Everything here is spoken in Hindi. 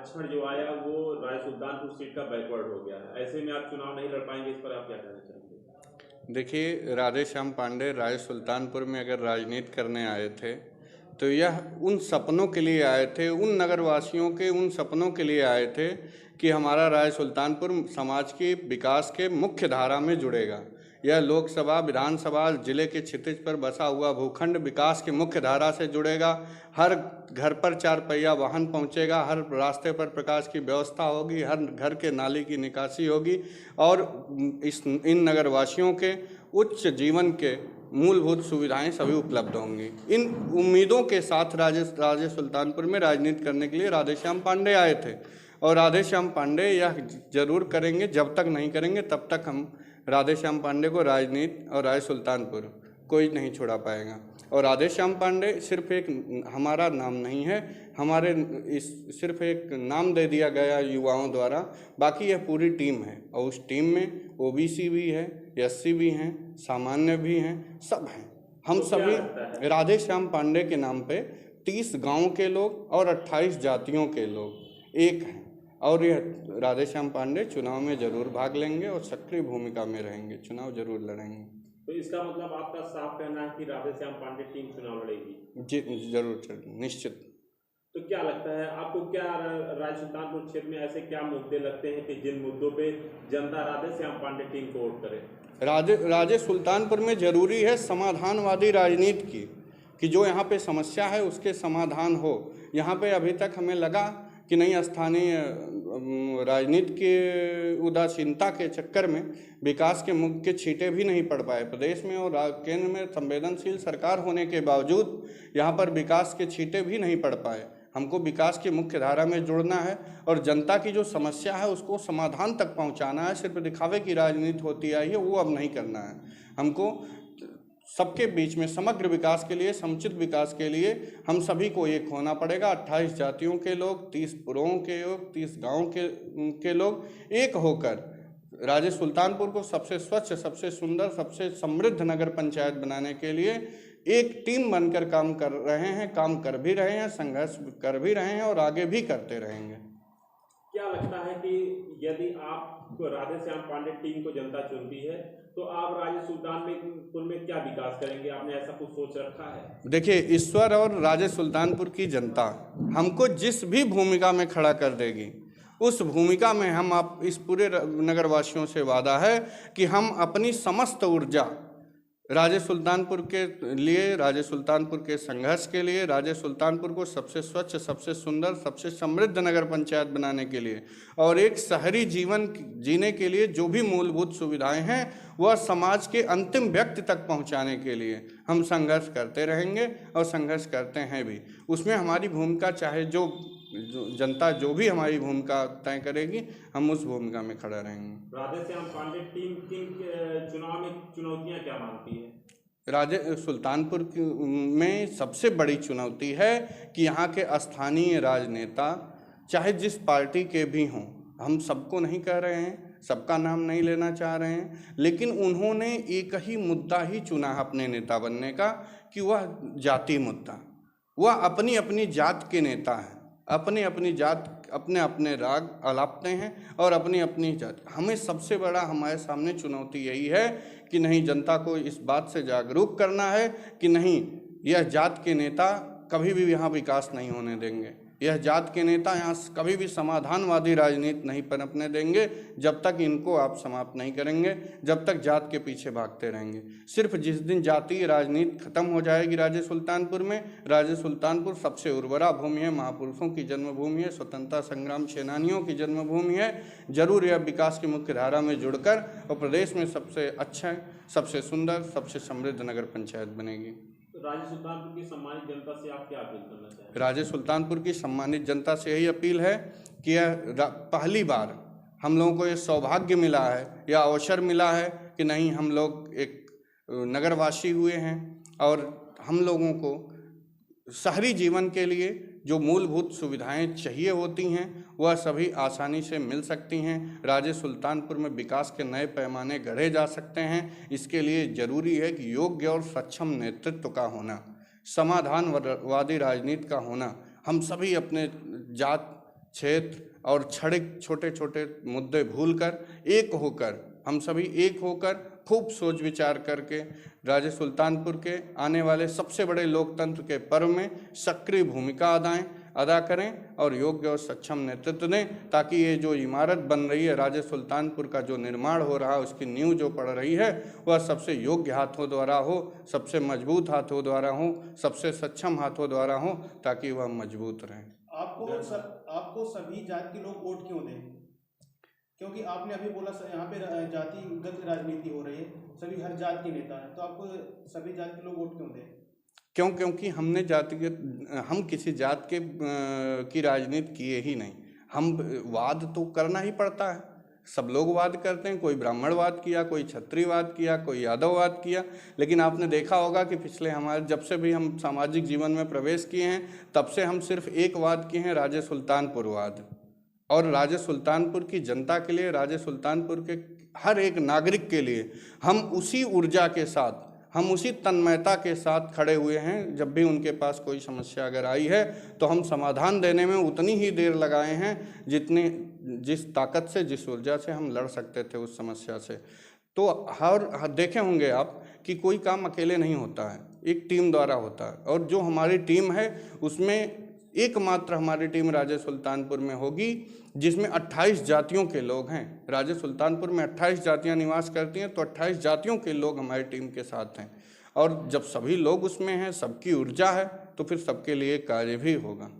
आरक्षण जो आया वो राय सुल्तानपुर सीट का बैकवर्ड हो गया है, ऐसे में आप चुनाव नहीं लड़ पाएंगे, इस पर आप क्या कहना चाहेंगे? देखिए, राधेश्याम पांडे राय सुल्तानपुर में अगर राजनीति करने आए थे तो यह उन सपनों के लिए आए थे, उन नगरवासियों के उन सपनों के लिए आए थे कि हमारा राय सुल्तानपुर समाज के विकास के मुख्य धारा में जुड़ेगा। यह लोकसभा विधानसभा जिले के क्षितिज पर बसा हुआ भूखंड विकास की मुख्य धारा से जुड़ेगा। हर घर पर 4 पहिया वाहन पहुंचेगा, हर रास्ते पर प्रकाश की व्यवस्था होगी, हर घर के नाली की निकासी होगी और इन नगरवासियों के उच्च जीवन के मूलभूत सुविधाएं सभी उपलब्ध होंगी। इन उम्मीदों के साथ राजे सुल्तानपुर में राजनीति करने के लिए राधेश्याम पांडे आए थे और राधेश्याम पांडे यह जरूर करेंगे। जब तक नहीं करेंगे तब तक हम राधेश्याम पांडे को राजनीति और राय सुल्तानपुर कोई नहीं छुड़ा पाएगा। और राधेश्याम पांडे सिर्फ एक हमारा नाम नहीं है, हमारे इस सिर्फ एक नाम दे दिया गया युवाओं द्वारा, बाकी यह पूरी टीम है और उस टीम में ओबीसी भी है, एससी भी हैं, सामान्य भी हैं, सब हैं। हम सभी राधेश्याम पांडे के नाम पे 30 गांव के लोग और 28 जातियों के लोग एक हैं और यह राधेश्याम पांडे चुनाव में जरूर भाग लेंगे और सक्रिय भूमिका में रहेंगे, चुनाव जरूर लड़ेंगे। तो इसका मतलब आपका साफ कहना है कि राधेश्याम पांडे टीम चुनाव लड़ेगी? जी जरूर, निश्चित। तो क्या लगता है आपको, क्या राय सुल्तानपुर क्षेत्र में ऐसे क्या मुद्दे लगते हैं कि जिन मुद्दों पे जनता राधेश्याम पांडे टीम को वोट करे? राजे सुल्तानपुर में जरूरी है समाधानवादी राजनीति की, कि जो यहाँ पे समस्या है उसके समाधान हो। यहाँ पे अभी तक हमें लगा कि नहीं, स्थानीय राजनीति के उदासीनता के चक्कर में विकास के मुख्य छींटे भी नहीं पड़ पाए प्रदेश में, और केंद्र में संवेदनशील सरकार होने के बावजूद यहाँ पर विकास के छींटे भी नहीं पड़ पाए। हमको विकास की मुख्य धारा में जुड़ना है और जनता की जो समस्या है उसको समाधान तक पहुँचाना है। सिर्फ दिखावे की राजनीति होती आई है, वो अब नहीं करना है। हमको सबके बीच में समग्र विकास के लिए, समुचित विकास के लिए हम सभी को एक होना पड़ेगा। 28 जातियों के लोग, 30 पुरों के लोग, 30 गाँव के लोग एक होकर राजे सुल्तानपुर को सबसे स्वच्छ, सबसे सुंदर, सबसे समृद्ध नगर पंचायत बनाने के लिए एक टीम बनकर काम कर रहे हैं, काम कर भी रहे हैं, संघर्ष कर भी रहे हैं और आगे भी करते रहेंगे। क्या लगता है कि यदि आप राधेश्याम पांडे टीम को जनता चुनती है तो आप राजे सुल्तानपुर में क्या विकास करेंगे? आपने ऐसा कुछ सोच रखा है? देखिए, ईश्वर और राजे सुल्तानपुर की जनता हमको जिस भी भूमिका में खड़ा कर देगी उस भूमिका में हम आप इस पूरे नगरवासियों से वादा है कि हम अपनी समस्त ऊर्जा राजे सुल्तानपुर के लिए, राजे सुल्तानपुर के संघर्ष के लिए, राजे सुल्तानपुर को सबसे स्वच्छ, सबसे सुंदर, सबसे समृद्ध नगर पंचायत बनाने के लिए और एक शहरी जीवन जीने के लिए जो भी मूलभूत सुविधाएं हैं वह समाज के अंतिम व्यक्ति तक पहुंचाने के लिए हम संघर्ष करते रहेंगे और संघर्ष करते हैं भी। उसमें हमारी भूमिका, चाहे जो जनता जो भी हमारी भूमिका तय करेगी, हम उस भूमिका में खड़ा रहेंगे। राधेश्याम पांडे टीम किन चुनाव में चुनौतियां क्या मानती है? राजे सुल्तानपुर में सबसे बड़ी चुनौती है कि यहाँ के स्थानीय राजनेता चाहे जिस पार्टी के भी हों, हम सबको नहीं कह रहे हैं, सबका नाम नहीं लेना चाह रहे हैं, लेकिन उन्होंने एक ही मुद्दा ही चुना अपने नेता बनने का कि वह जाति मुद्दा। वह अपनी अपनी जात के नेता हैं, अपनी अपनी जात, अपने अपने राग अलापते हैं और अपनी अपनी जात। हमें सबसे बड़ा हमारे सामने चुनौती यही है कि नहीं, जनता को इस बात से जागरूक करना है कि नहीं, यह जात के नेता कभी भी यहाँ विकास नहीं होने देंगे। यह जात के नेता यहाँ कभी भी समाधानवादी राजनीति नहीं पनपने देंगे जब तक इनको आप समाप्त नहीं करेंगे, जब तक जात के पीछे भागते रहेंगे। सिर्फ जिस दिन जातीय राजनीति खत्म हो जाएगी राजे सुल्तानपुर में, राजे सुल्तानपुर सबसे उर्वरा भूमि है, महापुरुषों की जन्मभूमि है, स्वतंत्रता संग्राम सेनानियों की जन्मभूमि है। जरूर यह विकास की मुख्य धारा में जुड़कर और प्रदेश में सबसे अच्छा, सबसे सुंदर, सबसे समृद्ध नगर पंचायत बनेगी। राजे सुल्तानपुर की सम्मानित जनता से आप क्या अपील करना चाहेंगे? राजे सुल्तानपुर की सम्मानित जनता से यही अपील है कि यह पहली बार हम लोगों को ये सौभाग्य मिला है या अवसर मिला है कि नहीं, हम लोग एक नगरवासी हुए हैं और हम लोगों को शहरी जीवन के लिए जो मूलभूत सुविधाएं चाहिए होती हैं वह सभी आसानी से मिल सकती हैं। राजे सुल्तानपुर में विकास के नए पैमाने गढ़े जा सकते हैं। इसके लिए जरूरी है कि योग्य और सक्षम नेतृत्व का होना, समाधानवादी राजनीति का होना। हम सभी अपने जात, क्षेत्र और क्षणिक छोटे छोटे मुद्दे भूलकर एक होकर, हम सभी एक होकर खूब सोच विचार करके राजे सुल्तानपुर के आने वाले सबसे बड़े लोकतंत्र के पर्व में सक्रिय भूमिका अदा करें और योग्य और सक्षम नेतृत्व दें, ताकि ये जो इमारत बन रही है राजे सुल्तानपुर का, जो निर्माण हो रहा है, उसकी नींव जो पड़ रही है वह सबसे योग्य हाथों द्वारा हो, सबसे मजबूत हाथों द्वारा हो, सबसे सक्षम हाथों द्वारा हो, ताकि वह मजबूत रहे। आपको सभी जात के लोग वोट क्यों दें? क्योंकि आपने अभी बोला यहाँ पे जातिगत राजनीति हो रही है, सभी हर जात के नेता हैं, तो आपको सभी जात के लोग वोट क्यों दें? क्योंकि हमने हम किसी जात की राजनीति किए ही नहीं। हम वाद तो करना ही पड़ता है, सब लोग वाद करते हैं, कोई ब्राह्मणवाद किया, कोई क्षत्रियवाद किया, कोई यादववाद किया, लेकिन आपने देखा होगा कि पिछले हमारे जब से भी हम सामाजिक जीवन में प्रवेश किए हैं तब से हम सिर्फ एक वाद किए हैं, राजे सुल्तानपुर वाद। और राजे सुल्तानपुर की जनता के लिए, राजे सुल्तानपुर के हर एक नागरिक के लिए हम उसी ऊर्जा के साथ, हम उसी तन्मयता के साथ खड़े हुए हैं। जब भी उनके पास कोई समस्या अगर आई है तो हम समाधान देने में उतनी ही देर लगाए हैं जिस ताकत से, जिस ऊर्जा से हम लड़ सकते थे उस समस्या से। तो हर देखे होंगे आप कि कोई काम अकेले नहीं होता है, एक टीम द्वारा होता है। और जो हमारी टीम है उसमें एकमात्र हमारी टीम राजे सुल्तानपुर में होगी जिसमें 28 जातियों के लोग हैं। राजे सुल्तानपुर में 28 जातियां निवास करती हैं, तो 28 जातियों के लोग हमारी टीम के साथ हैं। और जब सभी लोग उसमें हैं, सबकी ऊर्जा है, तो फिर सबके लिए कार्य भी होगा।